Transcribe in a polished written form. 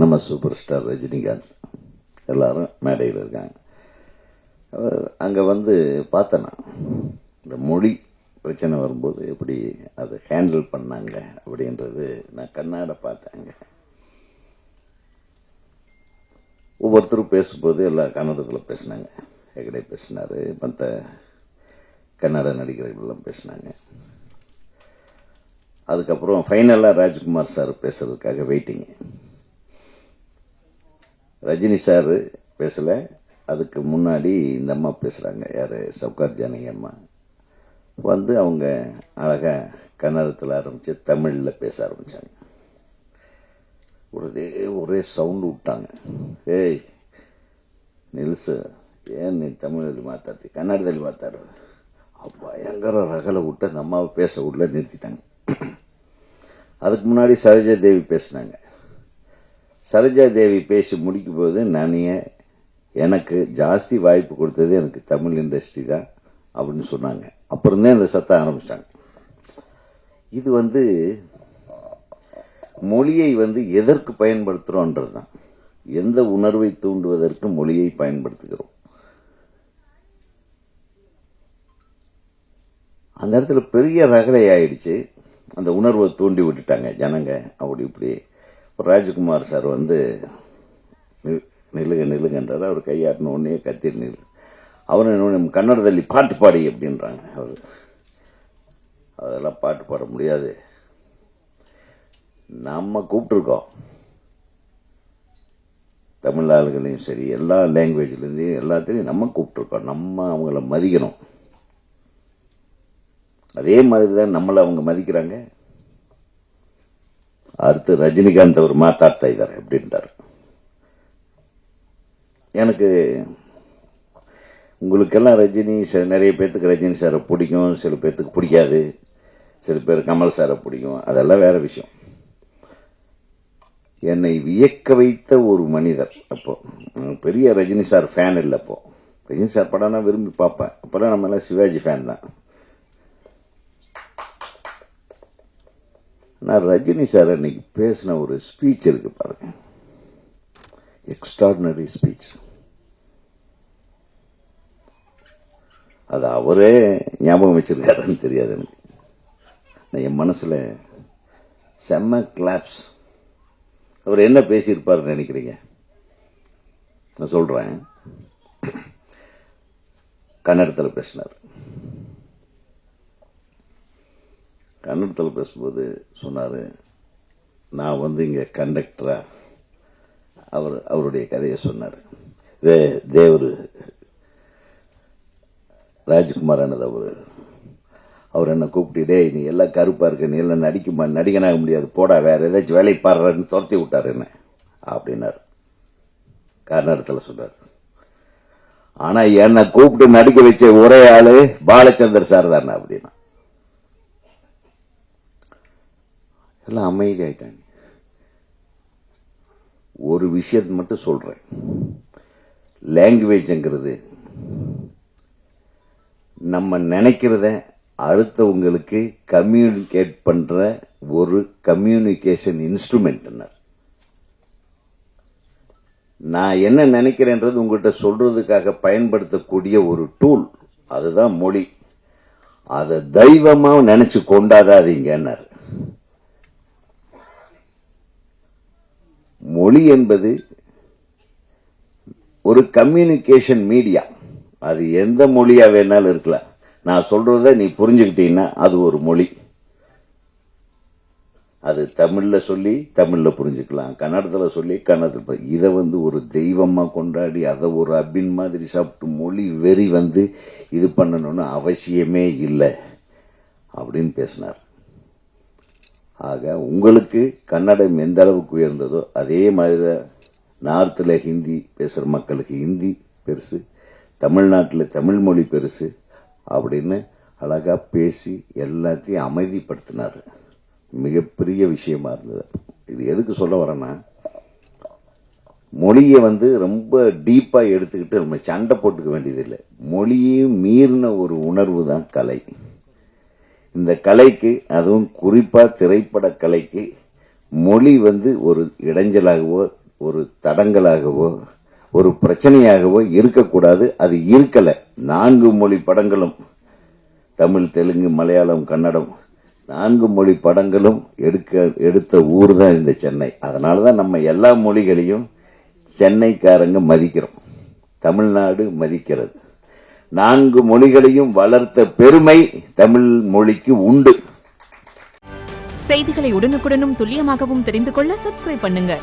நம்ம super star Rajinikanth எல்லாரும் மேடையில் இருக்காங்க. அங்கே வந்து பார்த்தேன், இந்த மொழி பிரச்சனை வரும்போது எப்படி அதை ஹேண்டில் பண்ணாங்க அப்படின்றது நான் கண்ணாட பார்த்தேங்க. ஒவ்வொருத்தரும் பேசும்போது எல்லாம் கன்னடத்தில் பேசினாங்க. ஹெகடே பேசினாரு, மற்ற கன்னட நடிகர்கள்லாம் பேசினாங்க. அதுக்கப்புறம் ஃபைனலாக ராஜ்குமார் சார் பேசுறதுக்காக வெயிட்டிங். ரஜினி சார் பேசல, அதுக்கு முன்னாடி இந்த அம்மா பேசுறாங்க. யாரு? சவுகார் ஜானகி அம்மா வந்து அவங்க அழகா கன்னடத்தில் ஆரம்பிச்சு தமிழ்ல பேச ஆரம்பிச்சாங்க. ஒரே சவுண்ட் விட்டாங்க. ஏய் நில்சு, ஏன் நீ தமிழ் மாத்தாத்தி கன்னடத்தில் மாத்தாரு? பயங்கர ரகலை விட்டு அந்த அம்மாவை பேச உள்ள நிறுத்திட்டாங்க. அதுக்கு முன்னாடி சரோஜா தேவி பேசினாங்க. சரோஜா தேவி பேசி முடிக்கும் போது எனக்கு ஜாஸ்தி வாய்ப்பு கொடுத்தது எனக்கு தமிழ் இண்டஸ்ட்ரி தான் அப்படின்னு சொன்னாங்க. அப்புறம் தான் இந்த சத்தம் ஆரம்பிச்சிட்டாங்க. இது வந்து மொழியை வந்து எதற்கு பயன்படுத்துறோன்றது தான். எந்த உணர்வை தூண்டுவதற்கு மொழியை பயன்படுத்துகிறோம். அந்த இடத்துல பெரிய ரகலை ஆயிடுச்சு. அந்த உணர்வை தூண்டி விட்டுட்டாங்க ஜனங்க. அப்படி இப்படி ராஜ்குமார் சார் வந்து நில்லுங்கன்றாரு. அவர் கையாட்டின உடனே கத்திரி நில்லு. அவரும் கன்னடದಲ್ಲಿ பாட்டு பாடி அப்படின்றாங்க. அதெல்லாம் பாட்டு பாட முடியாது. நம்ம கூப்பிட்டுருக்கோம் தமிழ் ஆளுகளையும் சரி, எல்லா லாங்குவேஜ்லேருந்து எல்லாத்திலையும் நம்ம கூப்பிட்டுருக்கோம். நம்ம அவங்கள மதிக்கணும். அதே மாதிரி தான் நம்மளை அவங்க மதிக்கிறாங்க. அடுத்து ரஜினிகாந்த் அவர் மாத்தாಡ್ತಾ ಇದ್ದಾರೆ அப்படின்ட்டார். எனக்கு உங்களுக்கெல்லாம் ரஜினி சார், நிறைய பேர்த்துக்கு ரஜினி சாரை பிடிக்கும், சில பேர்த்துக்கு பிடிக்காது, சில பேர் கமல் சாரை பிடிக்கும். அதெல்லாம் வேற விஷயம். என்னை வியக்க வைத்த ஒரு மனிதர். அப்போ பெரிய ரஜினி சார் ஃபேன் இல்லை. அப்போ ரஜினி சார் படம்னா விரும்பி பார்ப்பேன். அப்பெல்லாம் நம்ம எல்லாம் சிவாஜி ஃபேன் தான். நான் ரஜினி சார் அன்னைக்கு பேசின ஒரு ஸ்பீச் இருக்கு பாருங்க, எக்ஸ்ட்ராடினரி ஸ்பீச். அது அவரே ஞாபகம் வச்சிருக்காருன்னு தெரியாது எனக்கு. என் மனசுல செம்ம கிளாப்ஸ். அவர் என்ன பேசியிருப்பாருன்னு நினைக்கிறீங்க? நான் சொல்றேன். கன்னடத்தில் பேசினார். கன்னடத்தில் பேசும்போது சொன்னாரு, நான் வந்து இங்க கண்டக்டரா. அவருடைய கதையை சொன்னார். தேவரு ராஜ்குமார் அவர் என்ன கூப்பிட்டு, நீ எல்லாம் கருப்பா இருக்க, நீ எல்லாம் நடிகனாக முடியாது, போடா வேற ஏதாச்சும் வேலை பாடுறன்னு துரத்தி விட்டாரு என்ன அப்படின்னாரு. கன்னடத்தில் சொன்னார். ஆனா என்ன கூப்பிட்டு நடிக்க வச்ச ஒரே ஆளு பாலச்சந்தர் சார் தானே அப்படின்னா. எல்லாம் அமைதி ஆயிட்டாங்க. ஒரு விஷயத்தை மட்டும் சொல்றேன். லாங்குவேஜ்ங்கிறது நம்ம நினைக்கிறத அடுத்தவங்களுக்கு கம்யூனிகேட் பண்ற ஒரு கம்யூனிகேஷன் இன்ஸ்ட்ருமெண்ட். நான் என்ன நினைக்கிறேன்றது உங்கள்கிட்ட சொல்றதுக்காக பயன்படுத்தக்கூடிய ஒரு டூல். அதுதான் மொழி. அதை தெய்வமா நினைச்சு கொண்டாடாதீங்கன்னாரு. மொழி என்பது ஒரு கம்யூனிகேஷன் மீடியா. அது எந்த மொழியா வேணாலும் இருக்கலாம். நான் சொல்றத நீ புரிஞ்சுக்கிட்டீங்கன்னா அது ஒரு மொழி. அது தமிழ்ல சொல்லி தமிழ்ல புரிஞ்சுக்கலாம், கன்னடத்துல சொல்லி கன்னடத்துல. இதை வந்து ஒரு தெய்வமா கொண்டாடி அதை ஒரு அபின் மாதிரி சாப்பிட்டு மொழி வெறி வந்து இது பண்ணணும்னு அவசியமே இல்லை அப்படின்னு பேசினார். ஆக உங்களுக்கு கன்னடம் எந்த அளவுக்கு உயர்ந்ததோ அதே மாதிரி நார்த்தில் ஹிந்தி பேசுற மக்களுக்கு ஹிந்தி பெருசு, தமிழ்நாட்டில் தமிழ் மொழி பெருசு அப்படின்னு அழகா பேசி எல்லாத்தையும் அமைதிப்படுத்தினார். மிகப்பெரிய விஷயமா இருந்தது. இது எதுக்கு சொல்ல வரேன்னா, மொழியை வந்து ரொம்ப டீப்பா எடுத்துக்கிட்டு நம்ம சண்டை போட்டுக்க வேண்டியதில்லை. மொழியையும் மீறின ஒரு உணர்வு தான் கலை. இந்த கலைக்கு, அதுவும் குறிப்பா திரைப்பட கலைக்கு மொழி வந்து ஒரு இடைஞ்சலாகவோ ஒரு தடங்கலாகவோ ஒரு பிரச்சனையாகவோ இருக்கக்கூடாது. அது இருக்கல. 4 மொழி படங்களும், தமிழ், தெலுங்கு, மலையாளம், கன்னடம் 4 மொழி படங்களும் எடுத்த ஊர் தான் இந்த சென்னை. அதனாலதான் நம்ம எல்லா மொழிகளையும் சென்னைக்காரங்க மதிக்கிறோம், தமிழ்நாடு மதிக்கிறது. 4 மொழிகளையும் வளர்த்த பெருமை தமிழ் மொழிக்கு உண்டு. செய்திகளை உடனுக்குடனும் துல்லியமாகவும் தெரிந்து கொள்ள சப்ஸ்கிரைப் பண்ணுங்க.